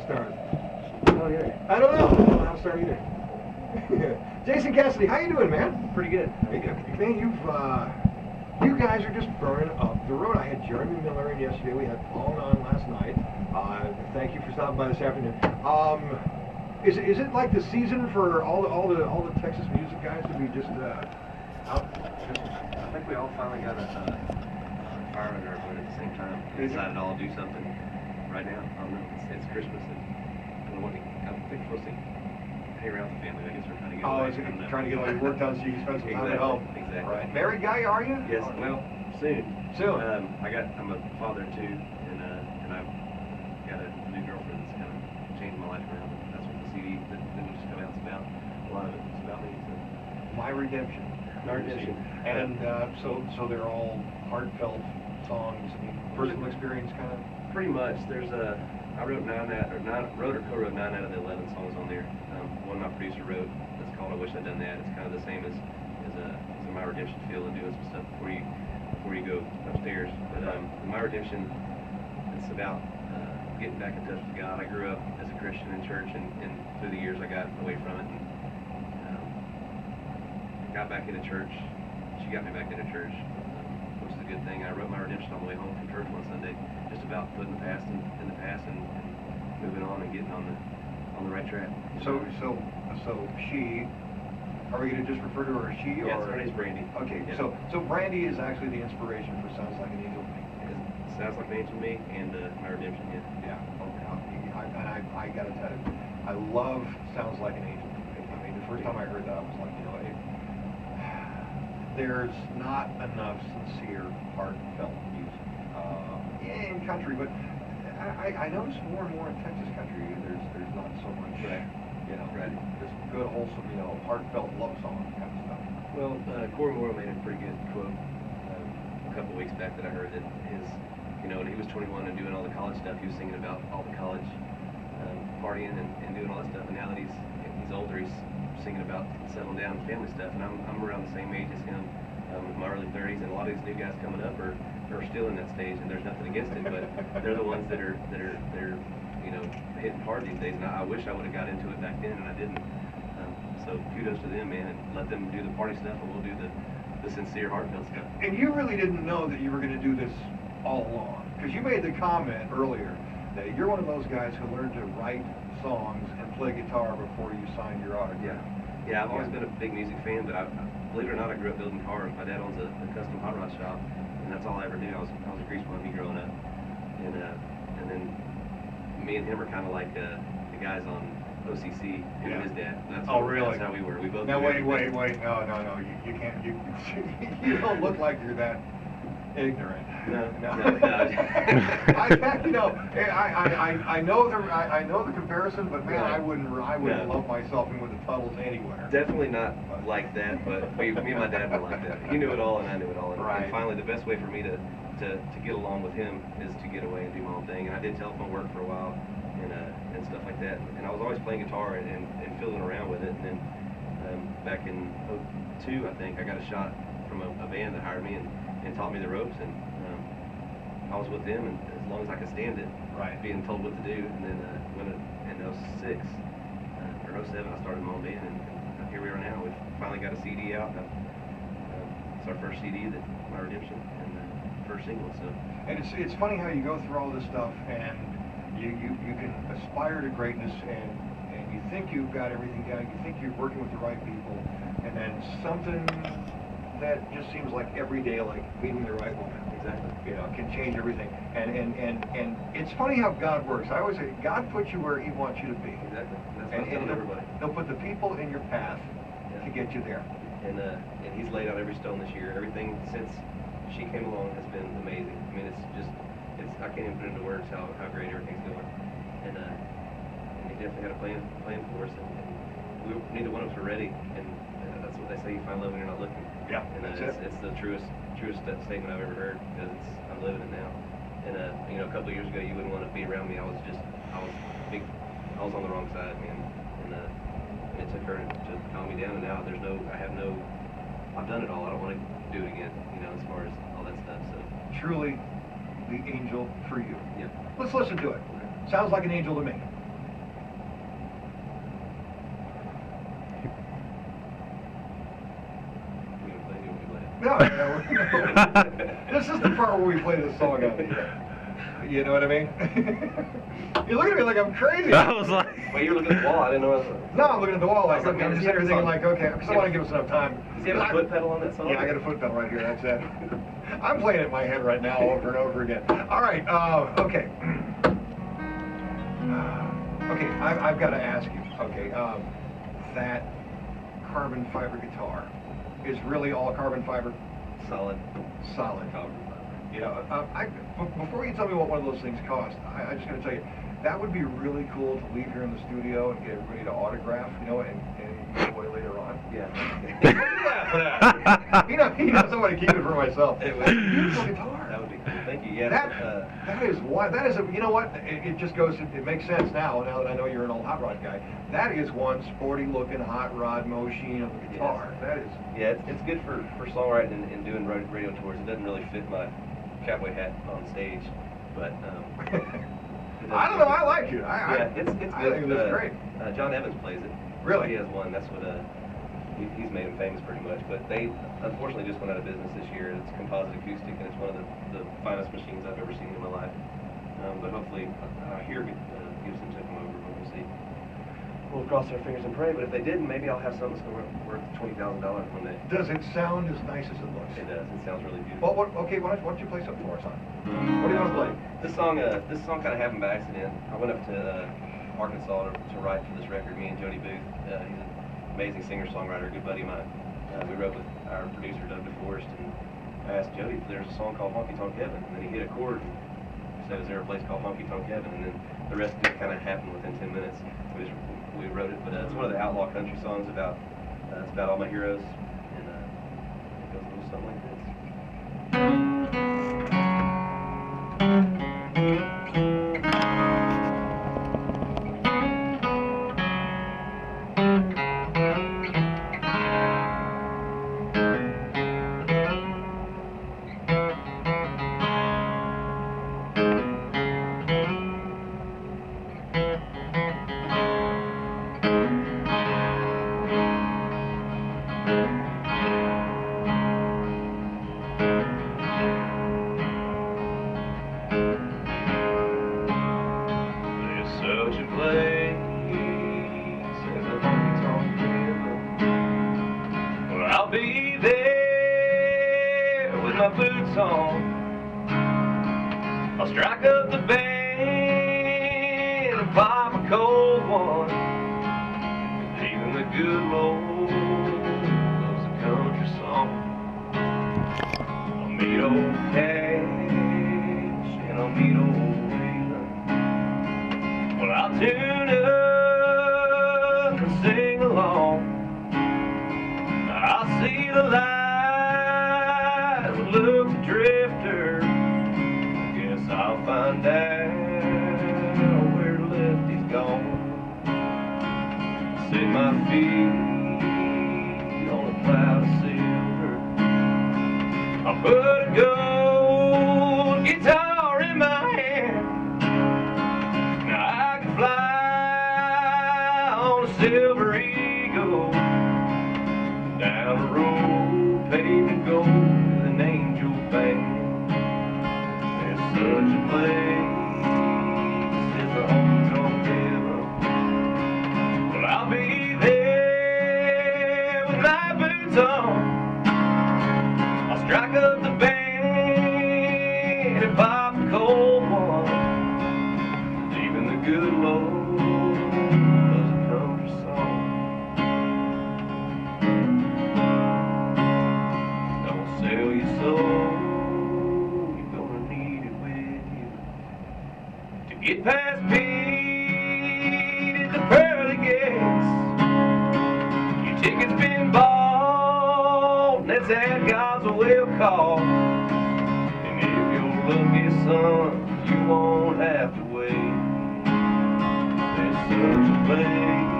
start? Oh, yeah. I don't know. I don't know how to start either. Jason Cassidy, how you doing, man? Pretty good. Man, you guys are just burning up the road. I had Jeremy Miller in yesterday. We had Paul on last night. Thank you for stopping by this afternoon. Is it like the season for all the Texas music guys to be just out? I think we all finally got a fire under our butt at the same time. We decided to all do something right now. I don't know. It's Christmas, and I think we'll see. Hang around with the family. I guess we're trying to get away. Trying to get all your work done so you can spend some time at home. Exactly. Right. Married guy, are you? Yes. Well, soon. Soon. I'm a father too, and I've got a new girlfriend that's kind of changed my life around. That's what the CD that we just come out is about. A lot of it is about me. So. My Redemption. My Redemption. And so they're all heartfelt songs. I mean, personal experience kind of. Pretty much. I wrote or co-wrote 9 out of the 11 songs on there. One my producer wrote. That's called "I Wish I'd Done That." It's kind of the same as a My Redemption feel and doing some stuff before you go upstairs. But My Redemption, it's about getting back in touch with God. I grew up as a Christian in church, and through the years I got away from it. And got back into church. She got me back into church, which is a good thing. I wrote My Redemption on the way home from church one Sunday, just about putting the past in the past and moving on and getting on the right track. So she, are we going to just refer to her as she? Yes, or? Her name's Brandy. Okay, yeah. so Brandy is actually the inspiration for Sounds Like an Angel to Me. It sounds like an angel to me, and My Redemption, yeah. Yeah, okay. I got to tell you, I love Sounds Like an Angel to Me. I mean, the first time I heard that, I was like, there's not enough sincere, heartfelt music in country, but I notice more and more in Texas country, there's not so much, just good, wholesome, heartfelt love song kind of stuff. Well, Corey Moore made a pretty good quote a couple weeks back that I heard that when he was 21 and doing all the college stuff, he was singing about all the college partying and doing all that stuff, and now that he's older, he's singing about settling down and family stuff, and I'm around the same age as him, in my early 30s, and a lot of these new guys coming up are still in that stage, and there's nothing against it, but they're the ones that are hitting hard these days, and I wish I would have got into it back then, and I didn't. So kudos to them, man, and let them do the party stuff, and we'll do the sincere, heartfelt stuff. And you really didn't know that you were going to do this all along, because you made the comment earlier that you're one of those guys who learned to write songs and play guitar before you signed your autograph. Yeah, I've always been a big music fan, but believe it or not, I grew up building cars. My dad owns a custom hot rod shop, and that's all I ever knew. I was a grease monkey growing up, and then me and him are kind of like the guys on OCC and his dad. Really? That's how we were. We both. Now wait, no, you can't. You don't look like you're that ignorant. No. I know the comparison, but man, I wouldn't lump myself in with the Tuttles anywhere. Definitely not like that, but me and my dad were like that. He knew it all, and I knew it all. And finally, the best way for me to get along with him is to get away and do my own thing. And I did telephone work for a while and stuff like that. And I was always playing guitar and fiddling around with it. And then back in '02, I think I got a shot from a band that hired me and taught me the ropes, and I was with them, and as long as I could stand it, being told what to do. And then when in '06 or '07, I started my own band, and here we are now. We've finally got a CD out. It's our first CD, My Redemption, and first single. So, and it's funny how you go through all this stuff, and you can aspire to greatness, and you think you've got everything down. You think you're working with the right people, and then something that just seems like every day, like meeting the right woman. Exactly. Can change everything. And it's funny how God works. I always say, God puts you where He wants you to be. Exactly. That's what I'm telling everybody. He'll put the people in your path to get you there. And He's laid out every stone this year. Everything since she came along has been amazing. I mean, I can't even put into words how great everything's going. And He definitely had a plan for us. And neither one of us were ready. And that's what they say: you find love when you're not looking. Yeah, and that's it's the truest statement I've ever heard, because I'm living it now. And a couple of years ago, you wouldn't want to be around me. I was on the wrong side, man. And it took her to calm me down. And now I've done it all. I don't want to do it again. As far as all that stuff. So truly, the angel for you. Yeah. Let's listen to it. Sounds like an angel to me. up. This is the part where we play this song on the air. You know what I mean? You're looking at me like I'm crazy. I was like... Well, you were looking at the wall. I didn't know. No, I'm looking at the wall. Like, I'm man, just sitting here thinking like, okay, because I want to give us enough time. Does he have a foot pedal on that song? Yeah, I got a foot pedal right here. That's it. I'm playing it in my head right now over and over again. All right, okay. Okay, I've got to ask you, okay, that carbon fiber guitar is really all carbon fiber? Solid. Solid. You know, before you tell me what one of those things cost, I just got to tell you, that would be really cool to leave here in the studio and get everybody to autograph, you know, and give away later on. Yeah. What are you laughing at? You know, I want to keep it for myself. It would. Beautiful guitar. That would be cool. Thank you. Yeah. That is why. That is a. You know what? It just goes. It makes sense now. Now that I know you're an old hot rod guy, that is one sporty-looking hot rod machine of a guitar. Yes. That is. Yeah, it's good for songwriting and doing radio tours. It doesn't really fit my cowboy hat on stage, but. I don't know. I like it. Yeah, it's good. I think it's great. John Evans plays it. Really? He has one. That's what he's made him famous pretty much. But they unfortunately just went out of business this year. It's composite acoustic, and it's one of the finest machines I've ever seen in my life. But hopefully, I hear Gibson took them over. But we'll see. We'll cross our fingers and pray. But if they didn't, maybe I'll have something that's worth $20,000 one day. Does it sound as nice as it looks? It does. It sounds really beautiful. Well, okay. Why don't you play something for us, son? What do you want to play? This song kind of happened by accident. I went up to Arkansas to write for this record. Me and Jody Booth. He's an amazing singer-songwriter, a good buddy of mine. We wrote with our producer Doug DeForest, and I asked Jody if there's a song called Honky Tonk Heaven, and then he hit a chord and said, "Is there a place called Honky Tonk Heaven?" And then the rest just kind of happened within 10 minutes. We wrote it, but it's one of the outlaw country songs about it's about all my heroes, and it goes a little something like this. I'll be there with my boots on. I'll strike up the band and pop a cold one. Even the good Lord loves a country song. I'll meet old Cash and I'll meet old Waylon. Well, I'll tune up and sing along. I'll see the light, will look the drifter. Guess I'll find out where Lefty's gone. Set my feet on a cloud of silver. I'll put a gold guitar in my hand. Now I can fly on a silver eagle. Down the road, paved in gold, with an angel band. There's such a place as a honky tonk heaven. Well, I'll be there with my boots on. I'll strike up the band and pop a cold one. Even the good Lord loves a country song. Sell your soul, you're gonna need it with you. To get past Pete at the pearly gates, your ticket's been bought, and that's at God's will call. And if you're lucky, son, you won't have to wait. There's such a place